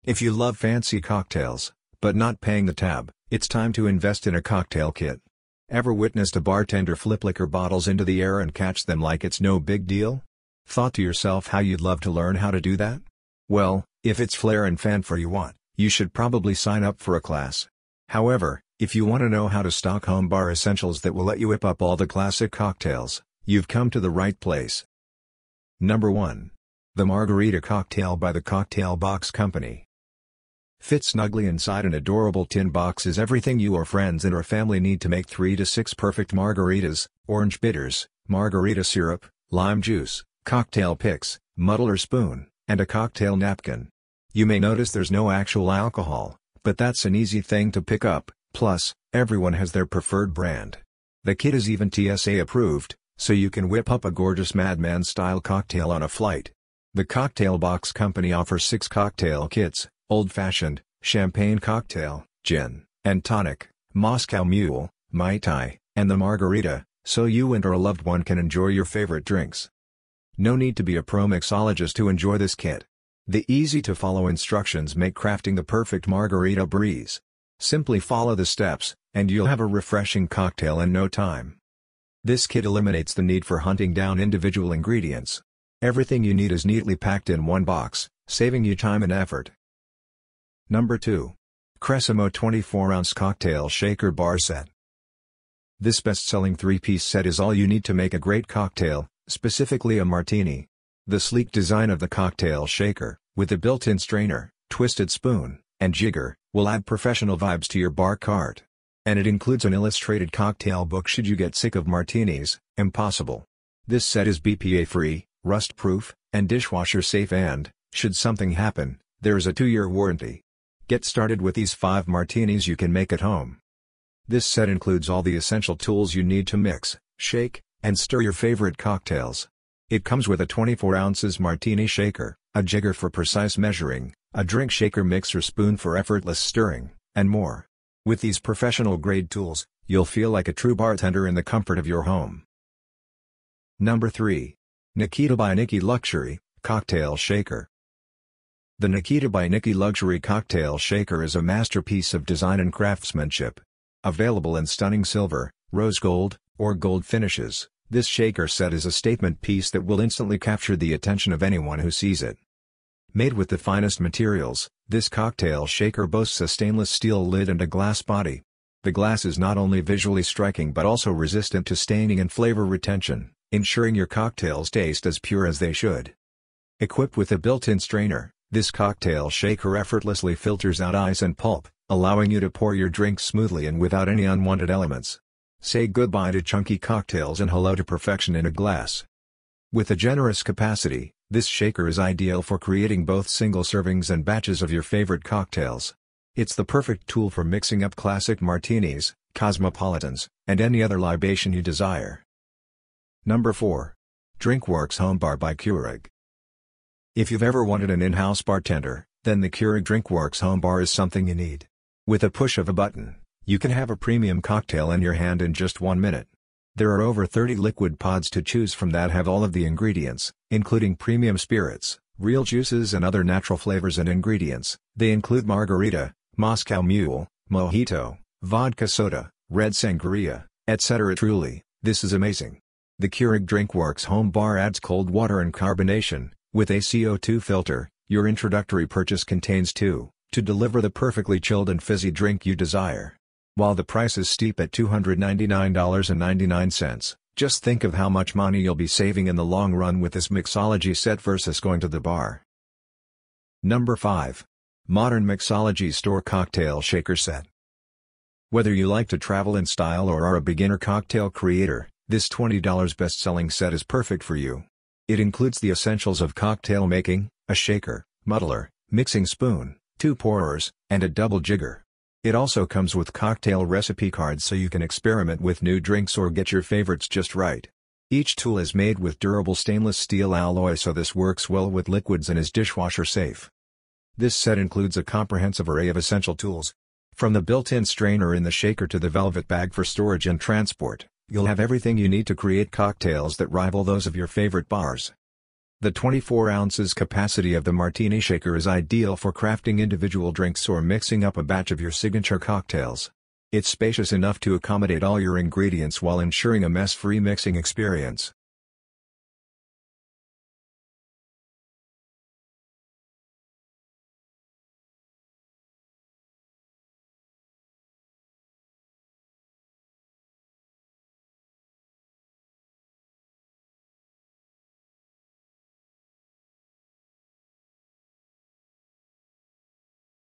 If you love fancy cocktails, but not paying the tab, it's time to invest in a cocktail kit. Ever witnessed a bartender flip liquor bottles into the air and catch them like it's no big deal? Thought to yourself how you'd love to learn how to do that? Well, if it's flair and fanfare you want, you should probably sign up for a class. However, if you want to know how to stock home bar essentials that will let you whip up all the classic cocktails, you've come to the right place. Number 1. The Margarita Cocktail by the Cocktail Box Company. Fit snugly inside an adorable tin box is everything you or friends and or family need to make 3 to 6 perfect margaritas: orange bitters, margarita syrup, lime juice, cocktail picks, muddle or spoon, and a cocktail napkin. You may notice there's no actual alcohol, but that's an easy thing to pick up, plus, everyone has their preferred brand. The kit is even TSA approved, so you can whip up a gorgeous madman-style cocktail on a flight. The Cocktail Box Company offers 6 cocktail kits: old-fashioned, champagne cocktail, gin and tonic, Moscow Mule, Mai Tai, and the margarita, so you and or a loved one can enjoy your favorite drinks. No need to be a pro mixologist to enjoy this kit. The easy-to-follow instructions make crafting the perfect margarita a breeze. Simply follow the steps, and you'll have a refreshing cocktail in no time. This kit eliminates the need for hunting down individual ingredients. Everything you need is neatly packed in one box, saving you time and effort. Number 2. Cressimo 24-ounce Cocktail Shaker Bar Set. This best-selling 3-piece set is all you need to make a great cocktail, specifically a martini. The sleek design of the cocktail shaker, with a built-in strainer, twisted spoon, and jigger, will add professional vibes to your bar cart. And it includes an illustrated cocktail book should you get sick of martinis. Impossible. This set is BPA-free, rust-proof, and dishwasher-safe, and, should something happen, there is a 2-year warranty. Get started with these 5 martinis you can make at home. This set includes all the essential tools you need to mix, shake, and stir your favorite cocktails. It comes with a 24 ounces martini shaker, a jigger for precise measuring, a drink shaker mixer spoon for effortless stirring, and more. With these professional-grade tools, you'll feel like a true bartender in the comfort of your home. Number 3. Nikita by Nikki Luxury Cocktail Shaker. The Nikita by Nikki Luxury Cocktail Shaker is a masterpiece of design and craftsmanship. Available in stunning silver, rose gold, or gold finishes, this shaker set is a statement piece that will instantly capture the attention of anyone who sees it. Made with the finest materials, this cocktail shaker boasts a stainless steel lid and a glass body. The glass is not only visually striking but also resistant to staining and flavor retention, ensuring your cocktails taste as pure as they should. Equipped with a built-in strainer, this cocktail shaker effortlessly filters out ice and pulp, allowing you to pour your drink smoothly and without any unwanted elements. Say goodbye to chunky cocktails and hello to perfection in a glass. With a generous capacity, this shaker is ideal for creating both single servings and batches of your favorite cocktails. It's the perfect tool for mixing up classic martinis, cosmopolitans, and any other libation you desire. Number 4. DrinkWorks Home Bar by Keurig. If you've ever wanted an in-house bartender, then the Keurig DrinkWorks Home Bar is something you need. With a push of a button, you can have a premium cocktail in your hand in just 1 minute. There are over 30 liquid pods to choose from that have all of the ingredients, including premium spirits, real juices and other natural flavors and ingredients. They include margarita, Moscow Mule, mojito, vodka soda, red sangria, etc. Truly, this is amazing. The Keurig DrinkWorks Home Bar adds cold water and carbonation. With a CO2 filter, your introductory purchase contains 2, to deliver the perfectly chilled and fizzy drink you desire. While the price is steep at $299.99, just think of how much money you'll be saving in the long run with this mixology set versus going to the bar. Number 5. Modern Mixology Store Cocktail Shaker Set. Whether you like to travel in style or are a beginner cocktail creator, this $20 best-selling set is perfect for you. It includes the essentials of cocktail making, a shaker, muddler, mixing spoon, 2 pourers, and a double jigger. It also comes with cocktail recipe cards so you can experiment with new drinks or get your favorites just right. Each tool is made with durable stainless steel alloy so this works well with liquids and is dishwasher safe. This set includes a comprehensive array of essential tools. From the built-in strainer in the shaker to the velvet bag for storage and transport, you'll have everything you need to create cocktails that rival those of your favorite bars. The 24 ounces capacity of the martini shaker is ideal for crafting individual drinks or mixing up a batch of your signature cocktails. It's spacious enough to accommodate all your ingredients while ensuring a mess-free mixing experience.